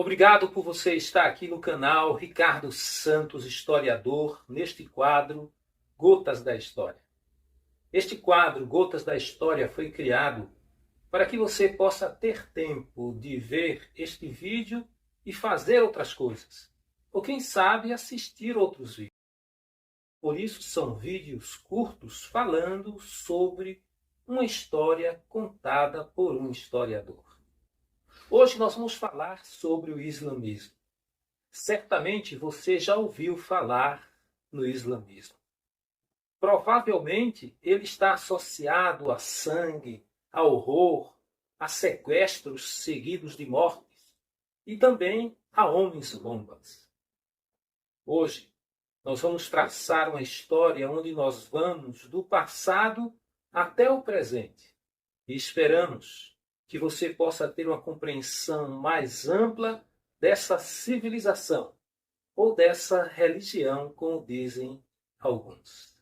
Obrigado por você estar aqui no canal Ricardo Santos, historiador, neste quadro Gotas da História. Este quadro, Gotas da História, foi criado para que você possa ter tempo de ver este vídeo e fazer outras coisas. Ou quem sabe assistir outros vídeos. Por isso são vídeos curtos falando sobre uma história contada por um historiador. Hoje nós vamos falar sobre o islamismo. Certamente você já ouviu falar no islamismo. Provavelmente ele está associado a sangue, a horror, a sequestros seguidos de mortes e também a homens-bombas. Hoje nós vamos traçar uma história onde nós vamos do passado até o presente e esperamos que você possa ter uma compreensão mais ampla dessa civilização ou dessa religião, como dizem alguns.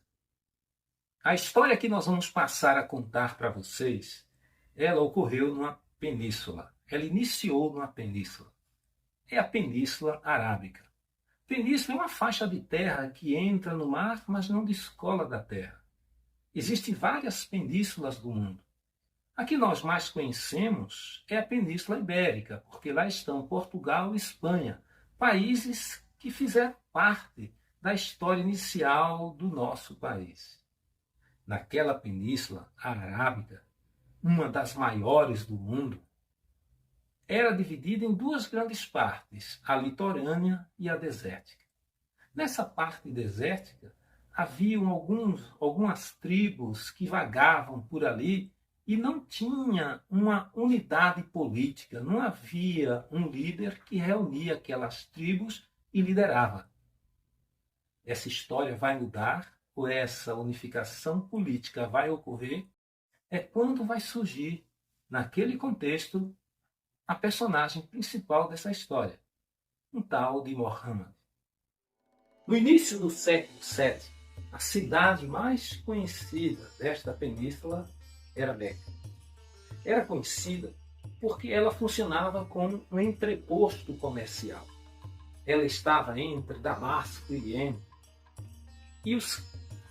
A história que nós vamos passar a contar para vocês, ela ocorreu numa península. Ela iniciou numa península. É a Península Arábica. Península é uma faixa de terra que entra no mar, mas não descola da terra. Existem várias penínsulas do mundo. A que nós mais conhecemos é a Península Ibérica, porque lá estão Portugal e Espanha, países que fizeram parte da história inicial do nosso país. Naquela Península Arábica, uma das maiores do mundo, era dividida em duas grandes partes, a litorânea e a desértica. Nessa parte desértica, haviam algumas tribos que vagavam por ali e não tinha uma unidade política, não havia um líder que reunia aquelas tribos e liderava. Essa história vai mudar, ou essa unificação política vai ocorrer, é quando vai surgir, naquele contexto, a personagem principal dessa história, um tal de Muhammad. No início do século VII, a cidade mais conhecida desta península era Meca. Era conhecida porque ela funcionava como um entreposto comercial. Ela estava entre Damasco e Iêmen. E os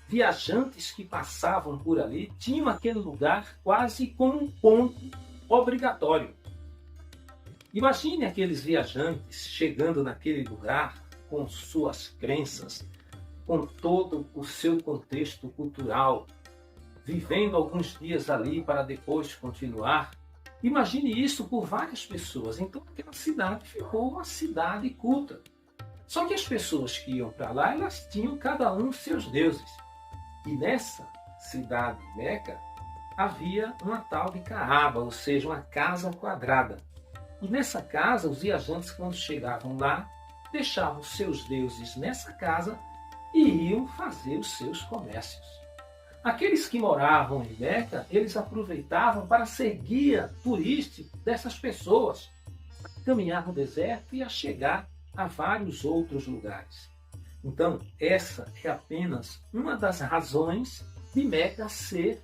viajantes que passavam por ali tinham aquele lugar quase como um ponto obrigatório. Imagine aqueles viajantes chegando naquele lugar com suas crenças, com todo o seu contexto cultural, vivendo alguns dias ali para depois continuar. Imagine isso por várias pessoas. Então aquela cidade ficou uma cidade culta. Só que as pessoas que iam para lá, elas tinham cada um seus deuses. E nessa cidade Meca havia uma tal de Kaaba, ou seja, uma casa quadrada. E nessa casa, os viajantes, quando chegavam lá, deixavam seus deuses nessa casa e iam fazer os seus comércios. Aqueles que moravam em Meca, eles aproveitavam para ser guia turístico dessas pessoas, caminhar no deserto e a chegar a vários outros lugares. Então, essa é apenas uma das razões de Meca ser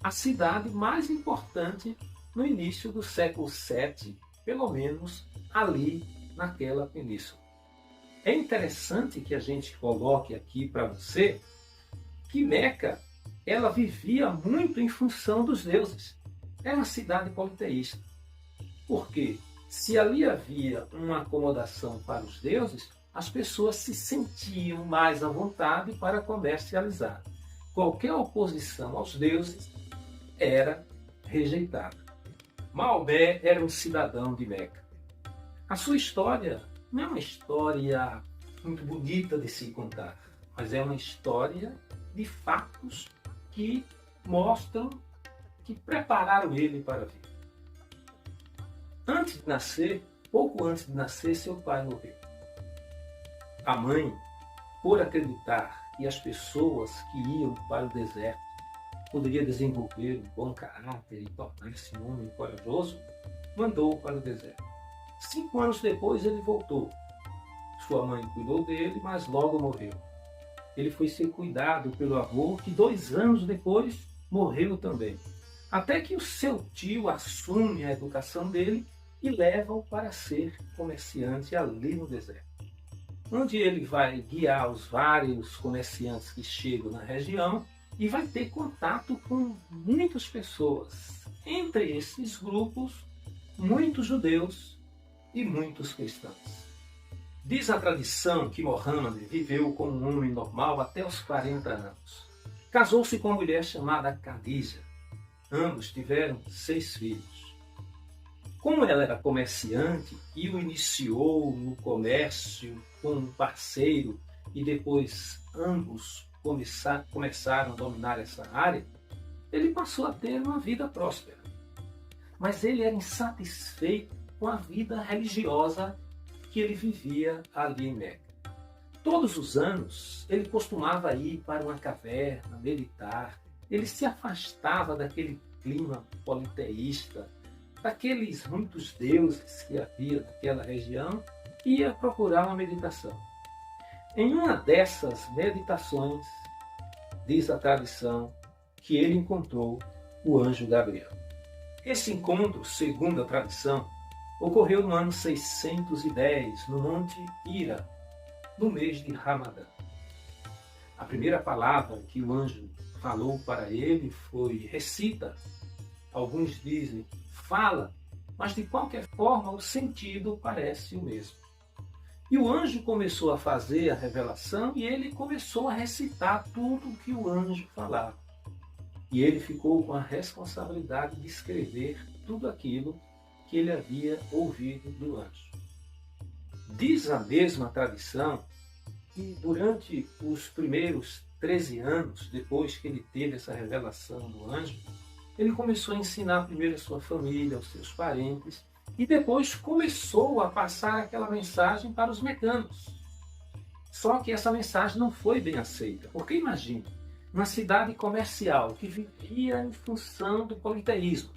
a cidade mais importante no início do século VII, pelo menos ali naquela península. É interessante que a gente coloque aqui para você que Meca, ela vivia muito em função dos deuses. É uma cidade politeísta. Por quê? Se ali havia uma acomodação para os deuses, as pessoas se sentiam mais à vontade para comercializar. Qualquer oposição aos deuses era rejeitada. Maomé era um cidadão de Meca. A sua história não é uma história muito bonita de se contar, mas é uma história de fatos que mostram que prepararam ele para a vida. Antes de nascer, pouco antes de nascer, seu pai morreu. A mãe, por acreditar que as pessoas que iam para o deserto poderia desenvolver um bom caráter e tornar-se um homem corajoso, mandou-o para o deserto. 5 anos depois ele voltou. Sua mãe cuidou dele, mas logo morreu. Ele foi ser cuidado pelo avô, que 2 anos depois morreu também. Até que o seu tio assume a educação dele e leva-o para ser comerciante ali no deserto, onde ele vai guiar os vários comerciantes que chegam na região e vai ter contato com muitas pessoas. Entre esses grupos, muitos judeus e muitos cristãos. Diz a tradição que Mohammed viveu como um homem normal até os 40 anos. Casou-se com uma mulher chamada Khadija. Ambos tiveram 6 filhos. Como ela era comerciante e o iniciou no comércio com um parceiro e depois ambos começaram a dominar essa área, ele passou a ter uma vida próspera. Mas ele era insatisfeito com a vida religiosa que ele vivia ali em Meca. Todos os anos ele costumava ir para uma caverna, meditar. Ele se afastava daquele clima politeísta, daqueles muitos deuses que havia naquela região, e ia procurar uma meditação. Em uma dessas meditações, diz a tradição que ele encontrou o anjo Gabriel. Esse encontro, segundo a tradição, ocorreu no ano 610, no Monte Hira, no mês de Ramadã. A primeira palavra que o anjo falou para ele foi recita. Alguns dizem fala, mas de qualquer forma o sentido parece o mesmo. E o anjo começou a fazer a revelação e ele começou a recitar tudo o que o anjo falava. E ele ficou com a responsabilidade de escrever tudo aquilo que ele havia ouvido do anjo. Diz a mesma tradição que durante os primeiros 13 anos, depois que ele teve essa revelação do anjo, ele começou a ensinar primeiro a sua família, aos seus parentes, e depois começou a passar aquela mensagem para os mecanos. Só que essa mensagem não foi bem aceita, porque imagine, uma cidade comercial que vivia em função do politeísmo,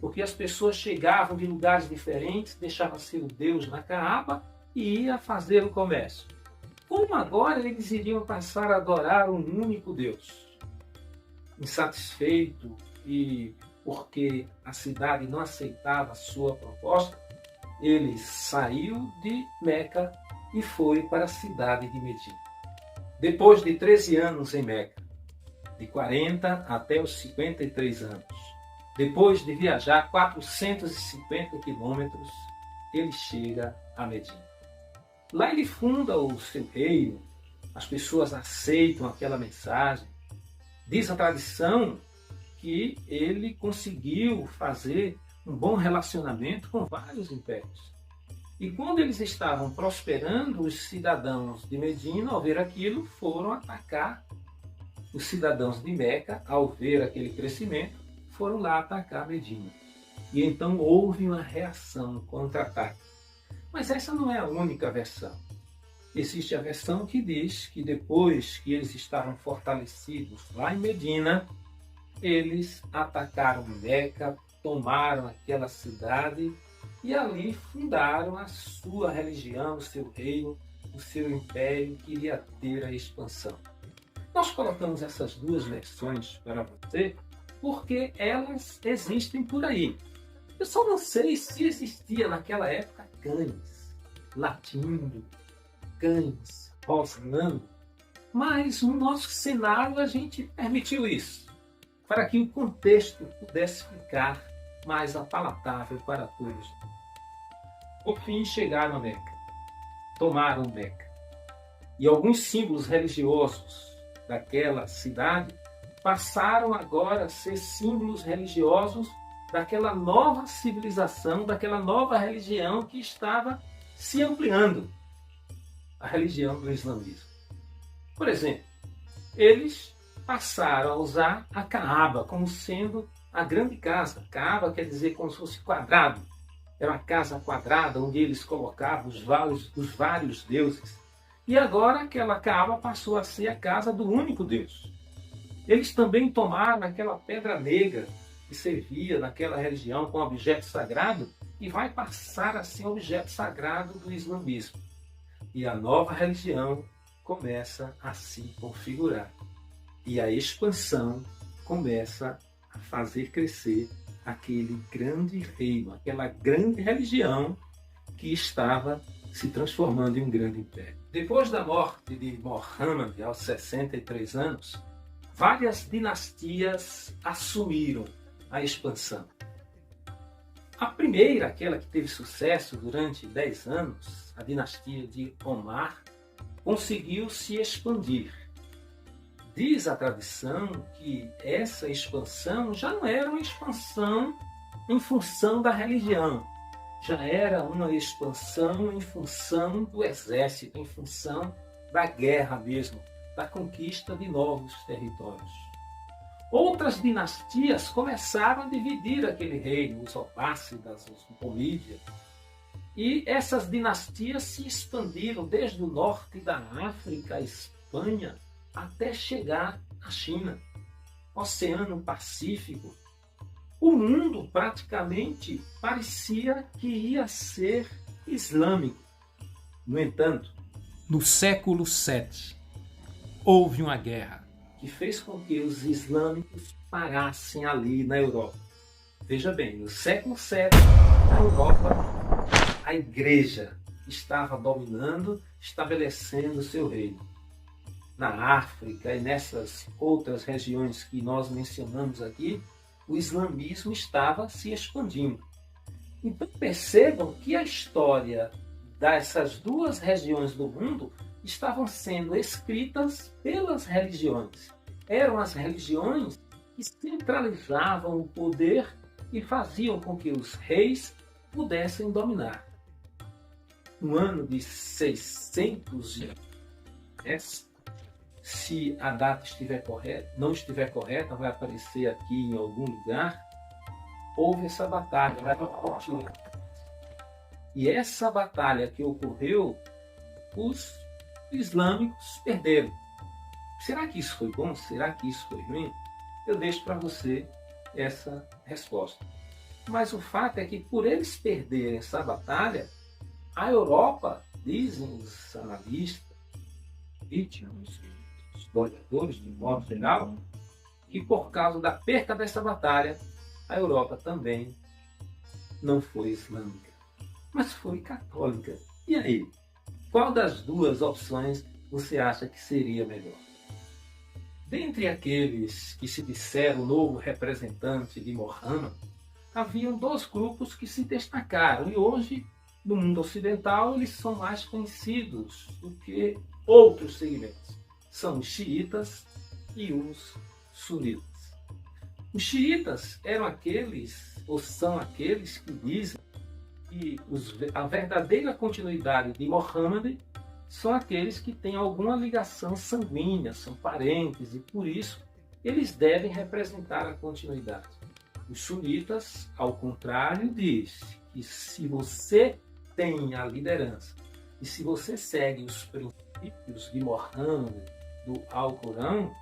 porque as pessoas chegavam de lugares diferentes, deixavam seu Deus na Caaba e ia fazer o comércio. Como agora eles iriam passar a adorar um único Deus? Insatisfeito e porque a cidade não aceitava a sua proposta, ele saiu de Meca e foi para a cidade de Medina. Depois de 13 anos em Meca, de 40 até os 53 anos, depois de viajar 450 quilômetros, ele chega a Medina. Lá ele funda o seu reino, as pessoas aceitam aquela mensagem. Diz a tradição que ele conseguiu fazer um bom relacionamento com vários impérios. E quando eles estavam prosperando, os cidadãos de Medina, ao ver aquilo, foram atacar. Os cidadãos de Meca, ao ver aquele crescimento, foram lá atacar Medina. E então houve uma reação, um contra-ataque. Mas essa não é a única versão. Existe a versão que diz que depois que eles estavam fortalecidos lá em Medina, eles atacaram Meca, tomaram aquela cidade e ali fundaram a sua religião, o seu reino, o seu império que iria ter a expansão. Nós colocamos essas duas versões para você porque elas existem por aí. Eu só não sei se existia naquela época cães latindo, cães rosnando, mas no nosso cenário a gente permitiu isso, para que o contexto pudesse ficar mais palatável para todos. Por fim, chegaram a Meca, tomaram Meca, e alguns símbolos religiosos daquela cidade passaram agora a ser símbolos religiosos daquela nova civilização, daquela nova religião que estava se ampliando, a religião do islamismo. Por exemplo, eles passaram a usar a Caaba como sendo a grande casa. Caaba quer dizer como se fosse quadrado. Era uma casa quadrada onde eles colocavam os vários deuses. E agora aquela Caaba passou a ser a casa do único Deus. Eles também tomaram aquela pedra negra que servia naquela região como objeto sagrado e vai passar a ser objeto sagrado do islamismo. E a nova religião começa a se configurar. E a expansão começa a fazer crescer aquele grande reino, aquela grande religião que estava se transformando em um grande império. Depois da morte de Muhammad, aos 63 anos, várias dinastias assumiram a expansão. A primeira, aquela que teve sucesso durante 10 anos, a dinastia de Omar, conseguiu se expandir. Diz a tradição que essa expansão já não era uma expansão em função da religião, já era uma expansão em função do exército, em função da guerra mesmo, da conquista de novos territórios. Outras dinastias começaram a dividir aquele reino, os Abássidas, os Omídias, e essas dinastias se expandiram desde o norte da África, a Espanha, até chegar à China, Oceano Pacífico. O mundo praticamente parecia que ia ser islâmico. No entanto, no século VII, houve uma guerra que fez com que os islâmicos parassem ali na Europa. Veja bem, no século VII, na Europa, a igreja estava dominando, estabelecendo seu reino. Na África e nessas outras regiões que nós mencionamos aqui, o islamismo estava se expandindo. Então percebam que a história dessas duas regiões do mundo estavam sendo escritas pelas religiões. Eram as religiões que centralizavam o poder e faziam com que os reis pudessem dominar. No ano de 610, se a data estiver correta, não estiver correta, vai aparecer aqui em algum lugar, houve essa batalha, vai continuar. E essa batalha que ocorreu, os islâmicos perderam. Será que isso foi bom? Será que isso foi ruim? Eu deixo para você essa resposta. Mas o fato é que por eles perderem essa batalha, a Europa, dizem os analistas, políticos, historiadores de modo geral, que por causa da perda dessa batalha, a Europa também não foi islâmica, mas foi católica. E aí? Qual das duas opções você acha que seria melhor? Dentre aqueles que se disseram o novo representante de Muhammad, haviam dois grupos que se destacaram e hoje, no mundo ocidental, eles são mais conhecidos do que outros segmentos. São os xiitas e os sunitas. Os xiitas eram aqueles, ou são aqueles que dizem que a verdadeira continuidade de Muhammad são aqueles que têm alguma ligação sanguínea, são parentes, e por isso eles devem representar a continuidade. Os sunitas, ao contrário, diz que se você tem a liderança e se você segue os princípios de Muhammad, do Alcorão,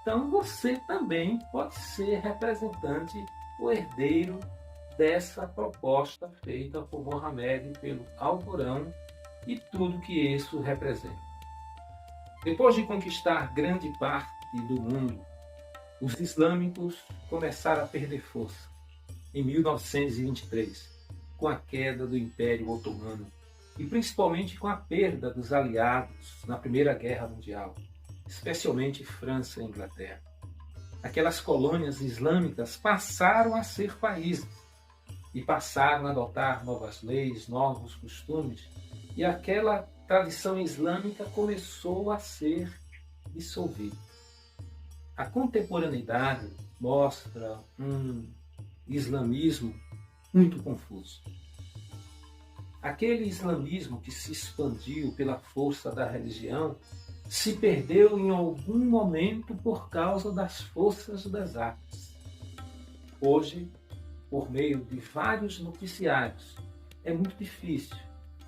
então você também pode ser representante ou herdeiro dessa proposta feita por Mohamed pelo Alcorão e tudo que isso representa. Depois de conquistar grande parte do mundo, os islâmicos começaram a perder força em 1923, com a queda do Império Otomano e principalmente com a perda dos aliados na Primeira Guerra Mundial, especialmente França e Inglaterra. Aquelas colônias islâmicas passaram a ser países e passaram a adotar novas leis, novos costumes, e aquela tradição islâmica começou a ser dissolvida. A contemporaneidade mostra um islamismo muito confuso. Aquele islamismo que se expandiu pela força da religião se perdeu em algum momento por causa das forças das artes. Hoje, por meio de vários noticiários, é muito difícil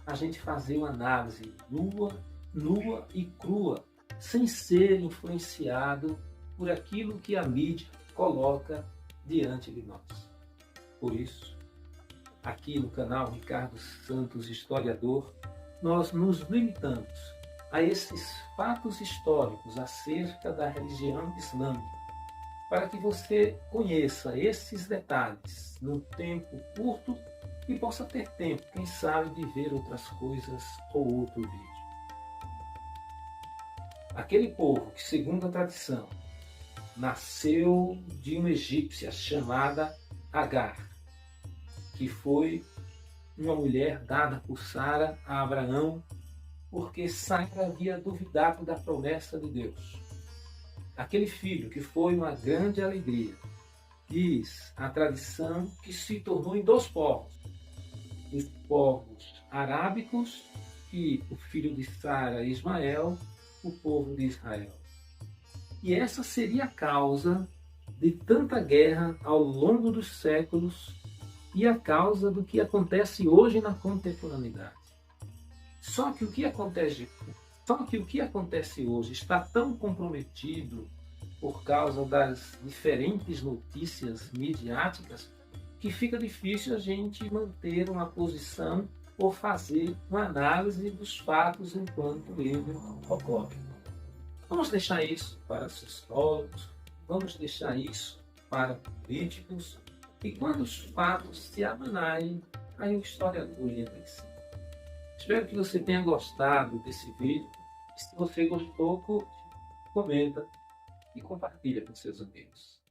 a gente fazer uma análise nua e crua, sem ser influenciado por aquilo que a mídia coloca diante de nós. Por isso, aqui no canal Ricardo Santos Historiador, nós nos limitamos a esses fatos históricos acerca da religião islâmica, para que você conheça esses detalhes num tempo curto e possa ter tempo, quem sabe, de ver outras coisas ou outro vídeo. Aquele povo que, segundo a tradição, nasceu de uma egípcia chamada Agar, que foi uma mulher dada por Sara a Abraão, porque Sara havia duvidado da promessa de Deus. Aquele filho que foi uma grande alegria, diz a tradição que se tornou em dois povos. Os povos arábicos e o filho de Sara, Ismael, o povo de Israel. E essa seria a causa de tanta guerra ao longo dos séculos e a causa do que acontece hoje na contemporaneidade. Só que o que acontece hoje está tão comprometido por causa das diferentes notícias midiáticas que fica difícil a gente manter uma posição ou fazer uma análise dos fatos enquanto ele ocorre. Vamos deixar isso para sociólogos, vamos deixar isso para políticos, e quando os fatos se amanarem, aí o historiador entra em si. Espero que você tenha gostado desse vídeo. E se você gostou, comenta e compartilha com seus amigos.